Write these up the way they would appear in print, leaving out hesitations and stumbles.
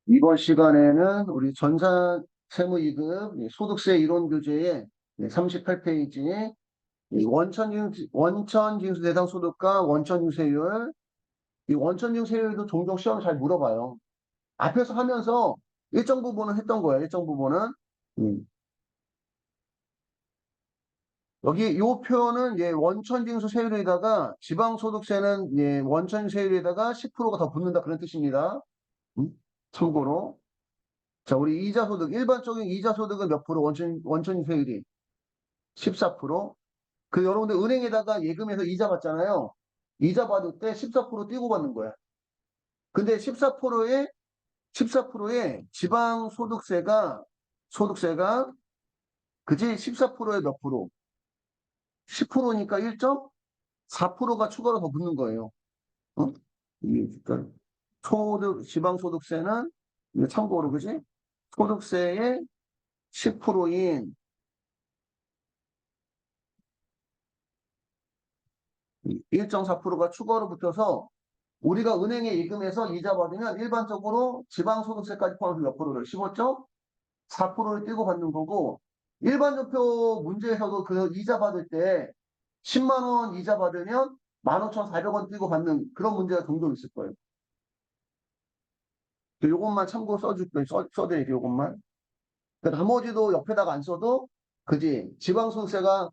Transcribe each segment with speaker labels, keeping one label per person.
Speaker 1: 이번 시간에는 우리 전산세무이급 소득세 이론 교재의 38페이지 원천징수 대상 소득과 원천징수세율. 이 원천징수세율도 종종 시험 잘 물어봐요. 앞에서 하면서 일정 부분은 했던 거예요. 일정 부분은. 음. 여기 이 표현은 원천징수세율에다가 지방소득세는 원천세율에다가 10%가 더 붙는다 그런 뜻입니다. 음? 참고로. 자, 우리 이자소득, 일반적인 이자소득은 몇 프로? 원천세율이 14%. 여러분들 은행에다가 예금해서 이자 받잖아요. 이자 받을 때 14% 띄고 받는 거야. 근데 14%에 소득세가, 그지? 14%에 몇 프로? 10%니까 1.4%가 추가로 더 붙는 거예요. 어? 그러니까 지방소득세는, 이거 참고로, 그지? 소득세의 10%인 1.4%가 추가로 붙어서 우리가 은행에 입금해서 이자 받으면 일반적으로 지방소득세까지 포함해서 몇 프로를 15.4%를 떼고 받는 거고, 일반적표 문제에서도 그 이자 받을 때 10만 원 이자 받으면 15,400원 떼고 받는 그런 문제가 종종 있을 거예요. 요것만 참고 써드릴게요. 요것만. 나머지도 옆에다가 안 써도 그지? 지방소득세가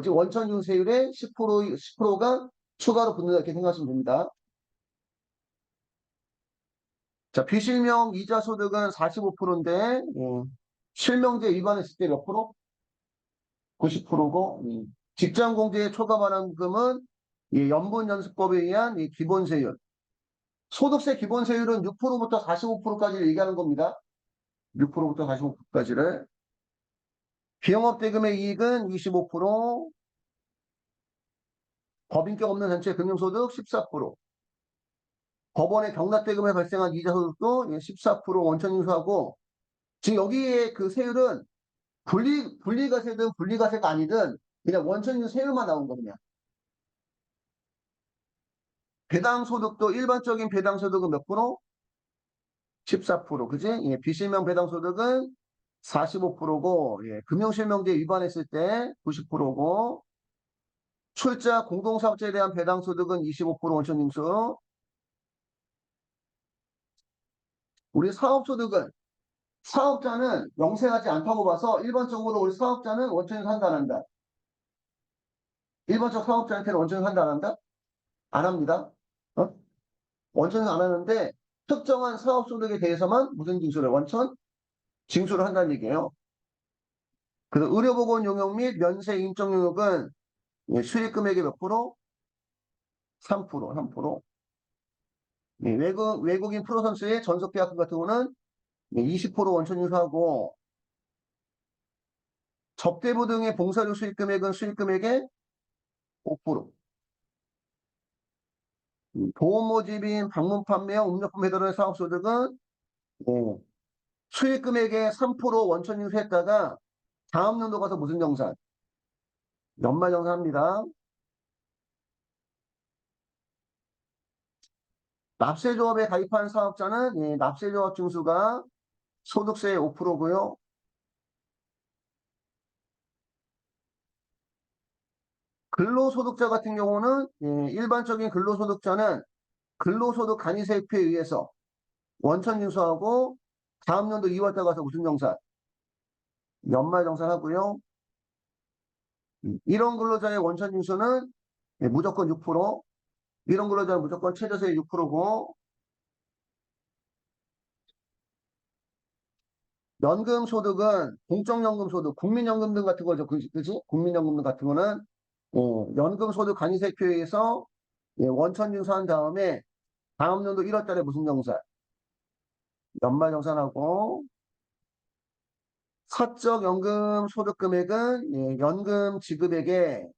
Speaker 1: 원천징수세율의 10%가 추가로 붙는다 이렇게 생각하시면 됩니다. 자, 비실명 이자 소득은 45%인데, 실명제 위반했을 때 몇 프로? 90%고, 직장공제의 초과반환금은 연분연수법에 의한 기본세율. 소득세 기본세율은 6%부터 45%까지를 얘기하는 겁니다. 6%부터 45%까지를. 비영업대금의 이익은 25%, 법인격 없는 단체 금융소득 14%, 법원의 경납대금에 발생한 이자소득도 14% 원천인수하고, 지금 여기에 그 세율은 분리과세든 분리과세가 아니든 그냥 원천인수 세율만 나온 거냐. 배당소득도 일반적인 배당소득은 몇 프로? 14%. 그지? 비실명 배당소득은 45%고, 금융실명제 위반했을 때 90%고, 출자 공동사업자에 대한 배당소득은 25% 원천징수. 우리 사업자는 영세하지 않다고 봐서 일반적으로 우리 사업자는 원천징수 한다 안 한다. 일반적 사업자한테는 원천징수 한다 안 한다? 안 합니다. 어? 원천징수 안 하는데 특정한 사업소득에 대해서만 무슨 징수를 징수를 한다는 얘기예요. 그래서 의료보건 용역 및 면세 인적 용역은 수익금액의 몇 프로? 3%, 3%. 외국인 프로 선수의 전속 계약금 같은 경우는 20% 원천 징수하고, 접대부 등의 봉사료 수익금액은 수익금액의 5%. 보험 모집인 방문 판매와 음료품 배달의 사업소득은 수익금액의 3% 원천 징수했다가 다음 연도 가서 무슨 정산? 연말정산합니다. 납세조합에 가입한 사업자는 납세조합 징수가 소득세의 5%고요. 근로소득자 같은 경우는 일반적인 근로소득자는 근로소득 간이세표에 의해서 원천징수하고 다음 연도 2월달 가서 무슨 정산? 연말정산하고요. 이런 근로자의 원천징수는 무조건 6%, 이런 근로자는 무조건 최저세율 6%고, 연금소득은 공적연금소득, 국민연금 등 같은 거죠. 그지? 국민연금 등 같은 거는 연금소득 간이세표에 의해서 원천징수한 다음에 다음 연도 1월달에 무슨 정산? 연말정산하고, 사적 연금 소득 금액은 연금 지급액의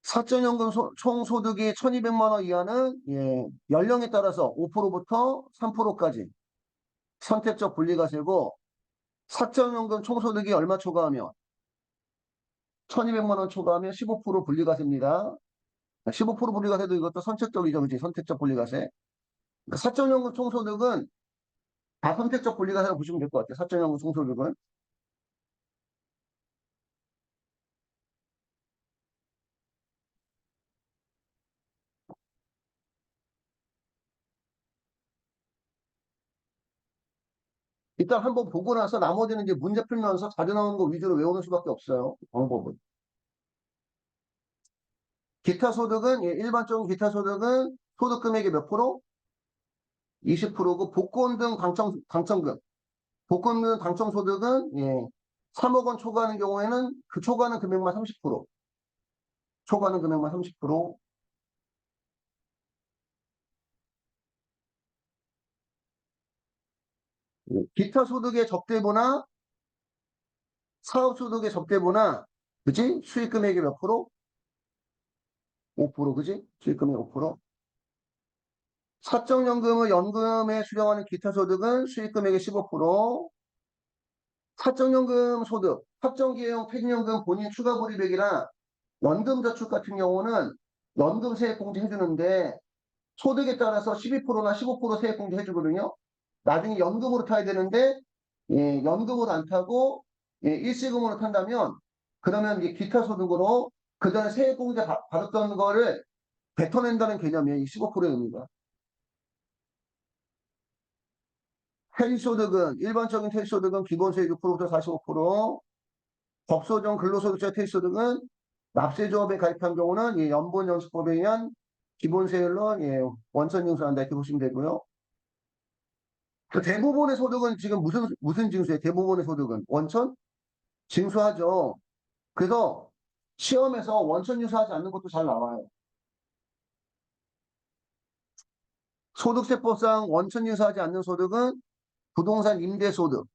Speaker 1: 사적연금 총 소득이 1,200만 원 이하는 연령에 따라서 5%부터 3%까지 선택적 분리과세고, 사적연금 총 소득이 얼마 초과하면 1200만 원 초과하면 15% 분리과세입니다. 15% 분리과세도 이것도 선택적이죠. 그지? 선택적 분리과세. 그러니까 사적연금 총소득은 다 선택적 분리과세라고 보시면 될 것 같아요. 사적연금 총소득은. 일단 한번 보고 나서 나머지는 이제 문제 풀면서 자주 나오는 거 위주로 외우는 수밖에 없어요. 방법은. 기타 소득은, 예, 일반적인 기타 소득은 소득 금액의 몇 프로? 20%고, 복권 등 당첨금. 복권 등 당첨 소득은, 예, 3억 원 초과하는 경우에는 그 초과하는 금액만 30%. 초과하는 금액만 30%. 예, 기타 소득의 적대보나 사업 소득의 적대보나, 그지? 수익 금액의 몇 프로? 5%, 그지? 수익 금액 5%. 사적연금을 연금에 수령하는 기타 소득은 수익 금액의 15%. 사적연금 소득, 확정기회용 퇴직연금 본인 추가 불이백이나 연금저축 같은 경우는 연금 세액공제 해주는데 소득에 따라서 12%나 15% 세액공제 해주거든요. 나중에 연금으로 타야 되는데 예, 연금으로 안 타고 예, 일시금으로 탄다면 그러면 이제 기타 소득으로 그전에 세액공제 받았던 거를 뱉어낸다는 개념이에요. 이 15%의 의미가. 퇴직소득은 일반적인 퇴직소득은 기본세율 6%부터 45%, 법소정 근로소득자 퇴직소득은 납세조합에 가입한 경우는 예, 연본연수법에 의한 기본세율로 예, 원천 징수한다 이렇게 보시면 되고요. 그 대부분의 소득은 지금 무슨 징수예요? 대부분의 소득은 원천 징수하죠. 그래서 시험에서 원천 징수하지 않는 것도 잘 나와요. 소득세법상 원천 징수하지 않는 소득은 부동산 임대소득,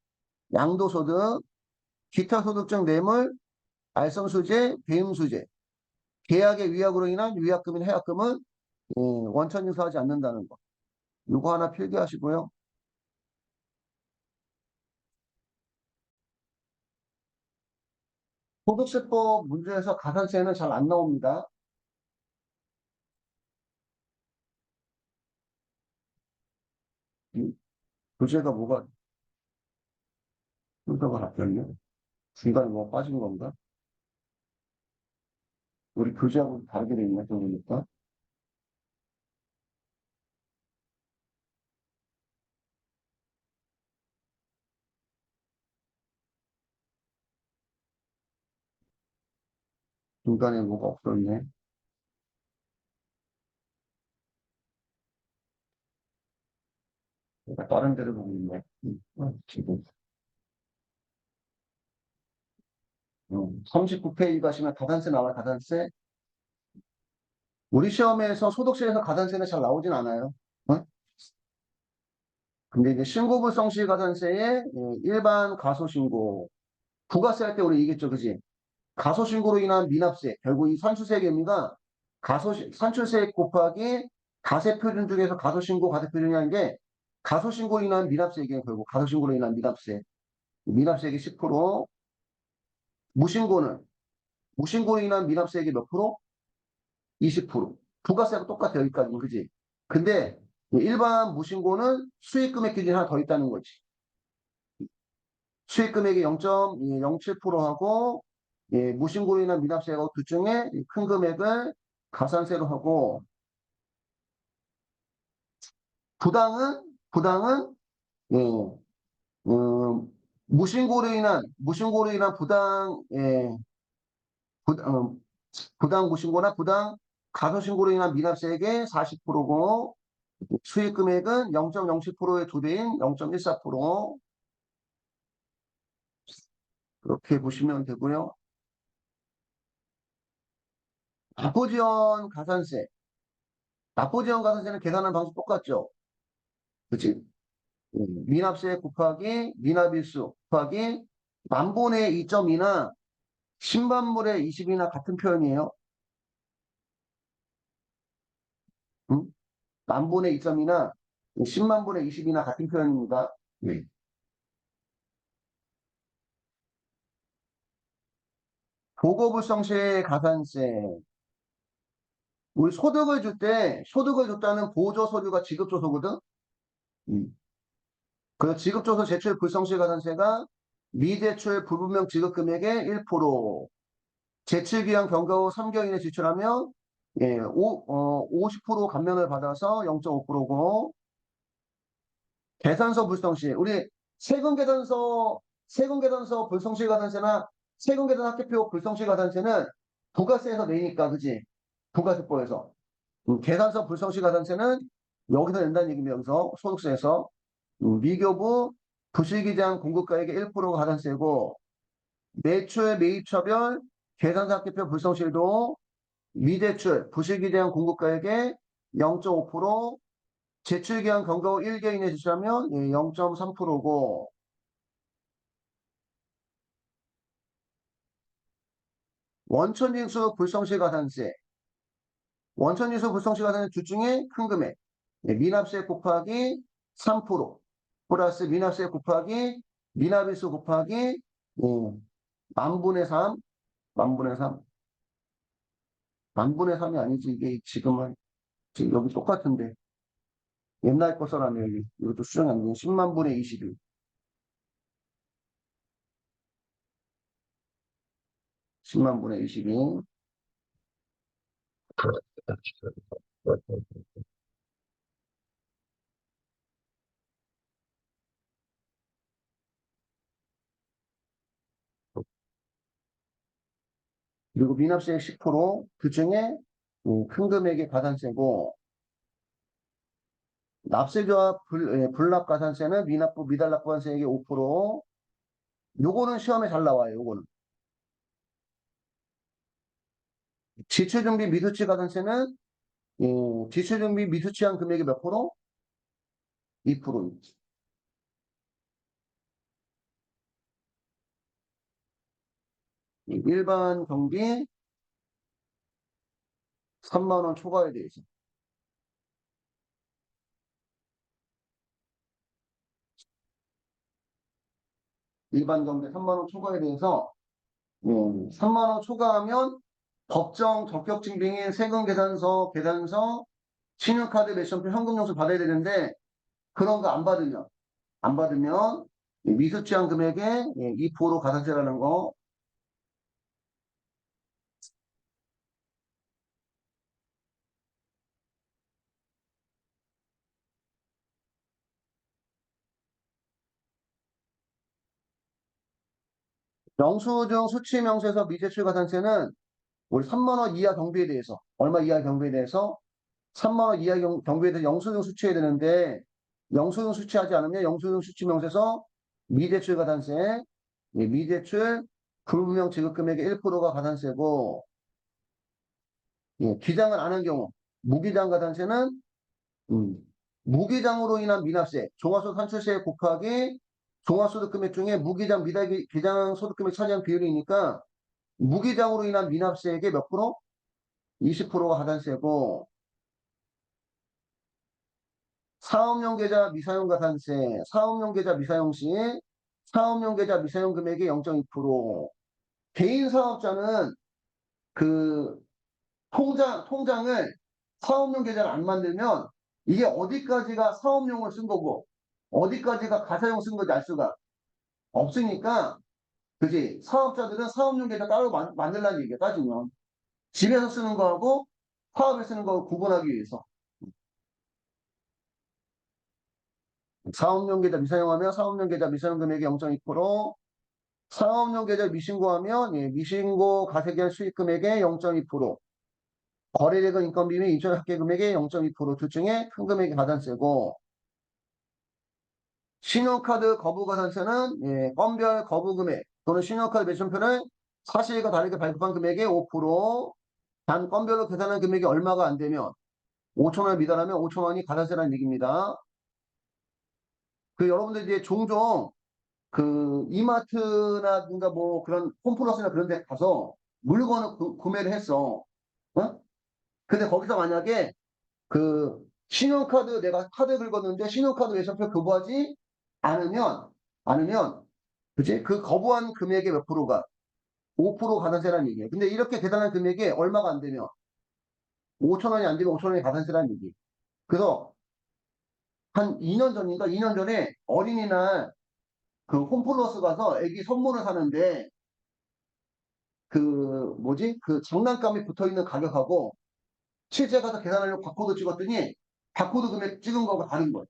Speaker 1: 양도소득, 기타 소득적 뇌물, 알선수재, 배임수재, 계약의 위약으로 인한 위약금이나 해약금은 원천 징수하지 않는다는 거. 이거 하나 필기하시고요. 소득세법 문제에서 가산세는 잘 안 나옵니다. 교재가 뭐가 순서가 바뀌었네. 중간에 뭐 빠진 건가? 우리 교재하고 다르게 돼 있나 보니까. 중간에 뭐가 없었네. 내가 다른 데를 보고 있네. 지금. 39페이지 가시면 가산세 나와요, 가산세. 우리 시험에서 소득세에서 가산세는 잘 나오진 않아요. 어? 근데 이제 신고불성시 가산세의 일반 가소신고. 부가세 할 때 우리 얘기했죠, 그지? 가소신고로 인한 미납세. 결국 이 산출세 의미가 산출세 곱하기 가세표준 중에서 가소신고, 가세표준이라는 게 가소신고로 인한 미납세액이에요, 결국. 가소신고로 인한 미납세. 미납세액이 10%. 무신고는, 무신고로 인한 미납세액이 몇 프로? 20%. 부가세하고 똑같아요, 여기까지는, 그지? 근데 일반 무신고는 수익금액 기준이 하나 더 있다는 거지. 수익금액이 0.07%하고 예, 무신고로 인한 미납세하고 둘 중에 큰 금액을 가산세로 하고 부당은 예, 무신고로 인한 부당 무신고나 부당 가소신고로 인한 미납세액의 40%고 수익금액은 0.07%의 두 배인 0.14% 그렇게 보시면 되고요. 납부지원 가산세. 납부지원 가산세는 계산하는 방식 똑같죠. 그치? 미납세 곱하기 미납일수 곱하기 만분의 2.2나 10만분의 20이나 같은 표현이에요. 응? 만분의 2.2나 10만분의 20이나 같은 표현입니다. 네. 보고불성실 가산세. 우리 소득을 줄 때, 소득을 줬다는 보조서류가 지급조서거든? 음. 그 지급조서 제출 불성실 가산세가 미제출 불분명 지급금액의 1%, 제출기한 경과 후 3개월 이내 지출하면 50% 감면을 받아서 0.5%고, 계산서 불성실. 우리 세금계산서 불성실 가산세나 세금계산 학계표 불성실 가산세는 부가세에서 내니까, 그지? 부가세법에서. 계산서 불성실 가산세는 여기서 낸다는 얘기입니다. 여기서 소득세에서. 미교부 부실기장 공급가액의 1%가 가산세고, 매출 매입처별 계산서 학계표 불성실도 미대출 부실기장 공급가액의 0.5%, 제출기한 경과 후 1개월 이내 지출하면 0.3%고, 원천징수 불성실 가산세. 원천징수 불성실 가산세 둘 중에 큰 금액. 미납세 곱하기 3% 플러스 미납세 곱하기 미납일수 곱하기 만분의 3, 만분의 3, 만분의 3이 아니지. 이게 지금은 지금 여기 똑같은데 옛날 거 써라면 여기 이것도 수정이 안 되는 10만 분의 21, 10만 분의 22. 그리고 미납세 10%, 그중에 큰 금액의 가산세고, 납세조합 불납가산세는 미납부 미달납부관세액의 5%. 요거는 시험에 잘 나와요. 요거는. 지출준비 미수치 가산세는 지출준비 미수치한 금액이 몇 프로? 2%. 일반 경비 3만 원 초과에 대해서. 일반 경비 3만 원 초과에 대해서 3만 원 초과하면 법정 적격 증빙인 세금 계산서, 신용카드 매션표 현금영수 받아야 되는데 그런 거 안 받으면 미수취한 금액의 2% 가산세라는 거. 영수증 수취명세서 미제출 가산세는 우리 3만 원 이하 경비에 대해서, 얼마 이하 경비에 대해서 3만 원 이하 경비에 대해서 영수증 수취해야 되는데 영수증 수취하지 않으면 영수증 수취명세서 미제출 가산세, 미제출 불분명 지급금액의 1%가 가산세고, 기장을 안 한 경우 무기장 가산세는 음, 무기장으로 인한 미납세, 종합소득 산출세 곱하기 종합소득 금액 중에 무기장 기장 소득 금액 차지한 비율이니까 무기장으로 인한 미납세액의 몇 프로? 20%가 가산세고, 사업용 계좌 미사용 가산세, 사업용 계좌 미사용 시 사업용 계좌 미사용 금액의 0.2%. 개인 사업자는 그 통장을 사업용 계좌를 안 만들면 이게 어디까지가 사업용을 쓴 거고 어디까지가 가사용 쓴 건지 알 수가 없으니까, 그지? 사업자들은 사업용 계좌 따로 만들라는 얘기야. 따지면 집에서 쓰는 거하고 사업에 쓰는 거 구분하기 위해서. 사업용 계좌 미사용하면 사업용 계좌 미사용 금액의 0.2%, 사업용 계좌 미신고하면 미신고 가세기한 수익 금액의 0.2%, 거래대금 인건비 및 인출 합계 금액의 0.2%둘 중에 큰 금액이 가산세고, 신용카드 거부 가산세는 건별 거부 금액 또는 신용카드 매천표를 사실과 다르게 발급한 금액의 5%, 단 건별로 계산한 금액이 얼마가 안 되면 5천 원을 미달하면 5천 원이 가산세라는 얘기입니다. 그 여러분들 이제 종종 그 이마트나 뭐 그런 홈플러스나 그런 데 가서 물건을 구매를 했어. 어? 근데 거기서 만약에 그 신용카드 내가 카드 긁었는데 신용카드 외상표 교부하지 않으면 그지? 그 거부한 금액의 몇 프로가 5% 가산세라는 얘기예요. 근데 이렇게 대단한 금액에 얼마가 안 되면 5천 원이 안 되면 5천 원이 가산세라는 얘기. 그래서 한 2년 전인가 2년 전에 어린이날 그 홈플러스 가서 애기 선물을 사는데 그 뭐지? 그 장난감이 붙어 있는 가격하고 실제 가서 계산하려고 바코드 찍었더니 바코드 금액 찍은 거하고 다른 거예요.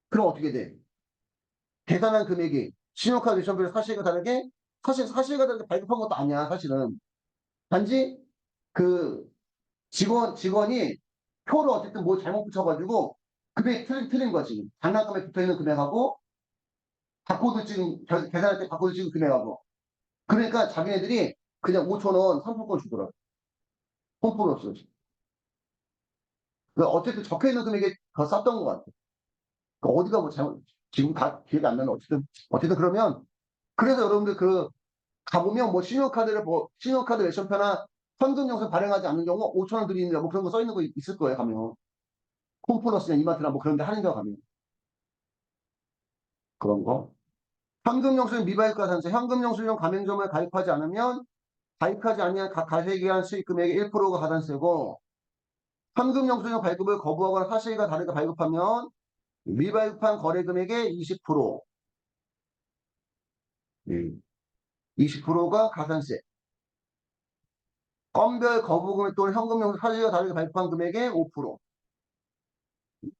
Speaker 1: 그럼 어떻게 돼? 계산한 금액이 신용카드 유선비를 사실과 다르게 사실과 다르게 발급한 것도 아니야 사실은. 단지 그 직원이 표를 어쨌든 뭐 잘못 붙여가지고 금액이 틀린 거지. 장난감에 붙어있는 금액하고 바코드 찍은 계산할 때 바코드 찍은 금액하고 그러니까 자기네들이 그냥 5천 원 상품권 주더라고. 홈플러스. 그러니까 어쨌든 적혀있는 금액이 더 쌌던 것 같아. 그러니까 어디가 뭐 잘못 지금 다 기억이 안 나는 어쨌든 그러면 그래서 여러분들 그 가보면 뭐 신용카드를 뭐 신용카드 외션표나 현금영수 발행하지 않는 경우 5천 원 드리는 뭐 그런 거 써 있는 거 있을 거예요 가면 홈플러스나 이마트나 뭐 그런 데 하는 데 가면 그런 거 현금영수증 미발가산세 현금영수증 가맹점을 가입하지 않으면 가입하지 아니한 각 가세기한 수익 금액의 1%가 가산세고 현금영수증 발급을 거부하거나 사실과 다르게 발급하면 미발급한 거래 금액의 20% 20%가 가산세 건별 거부금액 또는 현금영수 사실과 다르게 발급한 금액의 5%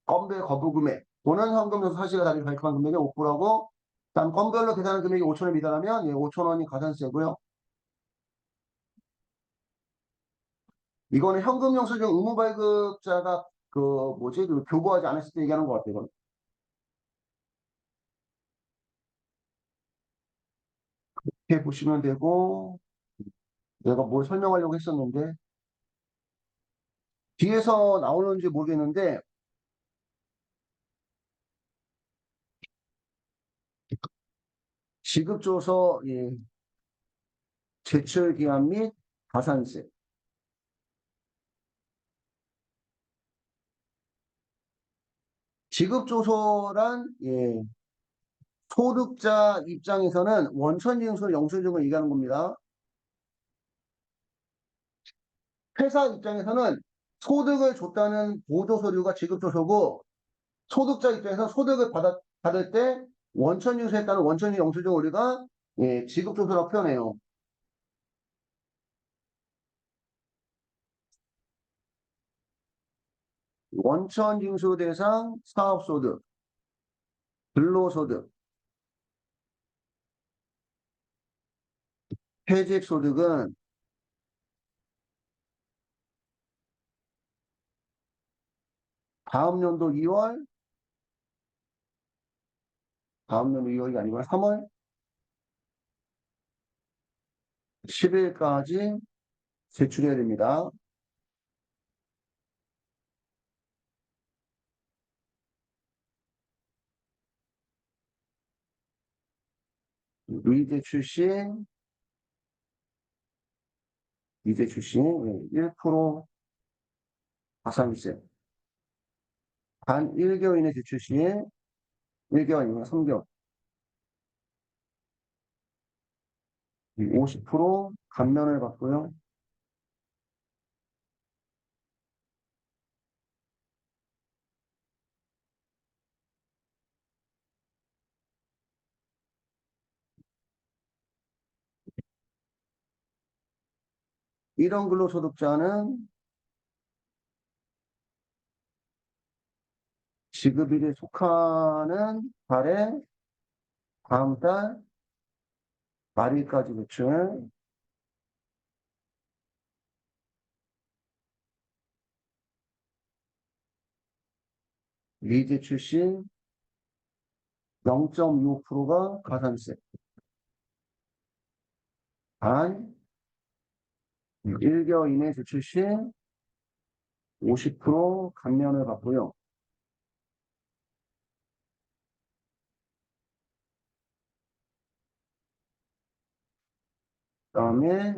Speaker 1: 건별 거부금액 또는 현금영수 사실과 다르게 발급한 금액의 5%하고 다음 건별로 계산한 금액이 5천 원 미달하면 5천 원이 가산세고요. 이거는 현금영수증 의무발급자가 그 뭐지 그 교부하지 않았을 때 얘기하는 것 같아요. 이건. 이렇게 보시면 되고 내가 뭘 설명하려고 했었는데 뒤에서 나오는지 모르겠는데 지급조서 제출기한 및 가산세 지급조서란 소득자 입장에서는 원천징수 영수증을 얘기하는 겁니다. 회사 입장에서는 소득을 줬다는 보조서류가 지급조서고 소득자 입장에서 소득을 받을 때 원천징수했다는 원천징수 영수증을 우리가 지급조서라고 표현해요. 원천징수 대상 사업소득, 근로소득, 퇴직소득은 다음 연도 2월, 다음 연도 2월이 아니고 3월 10일까지 제출해야 됩니다. 미제 출신, 미제 출신 1% 가산세. 단 1개월 이내 제출 시에 1개월 이내 3개월 50% 감면을 받고요. 이런 근로소득자는 지급일에 속하는 달에 다음 달 말일까지 제출, 미제 출신 0.25%가 가산세, 단 1개월 이내 제출 시 50% 감면을 받고요. 그다음에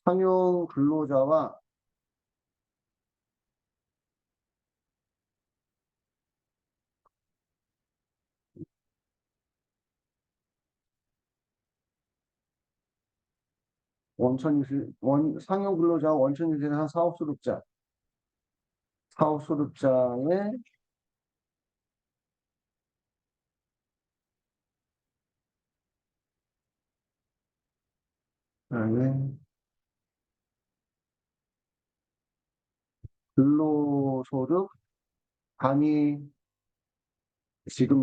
Speaker 1: 상용 근로자와 상용 근로자 원천유지한 사업소득자의 근로소득 간이 지급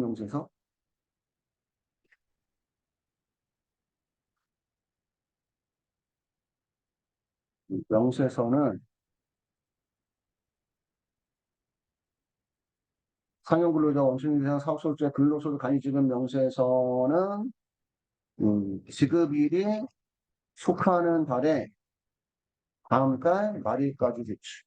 Speaker 1: 명세서는 상용 근로자 원천유지한 사업소득자의 근로소득 간이 지급 명세서는 지급일이 속하는 달에 다음 달 말일까지 제출.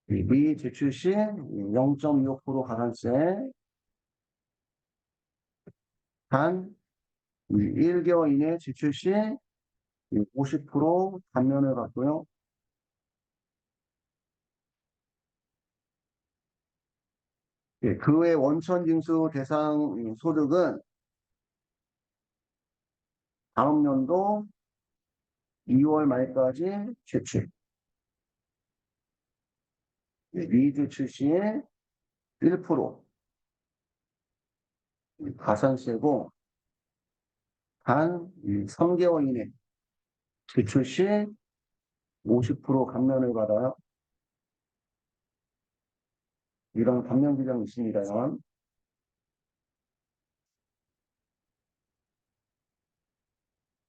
Speaker 1: 미 제출 시 0.25% 가산세 단 1개월 이내 제출 시 50% 감면을 받고요. 그 외 원천징수 대상 소득은 다음 연도 2월 말까지 제출. 미제출 시에 1% 가산세고 단 3개월 이내 제출 시 50% 감면을 받아요. 이런 감면 규정이 있습니다.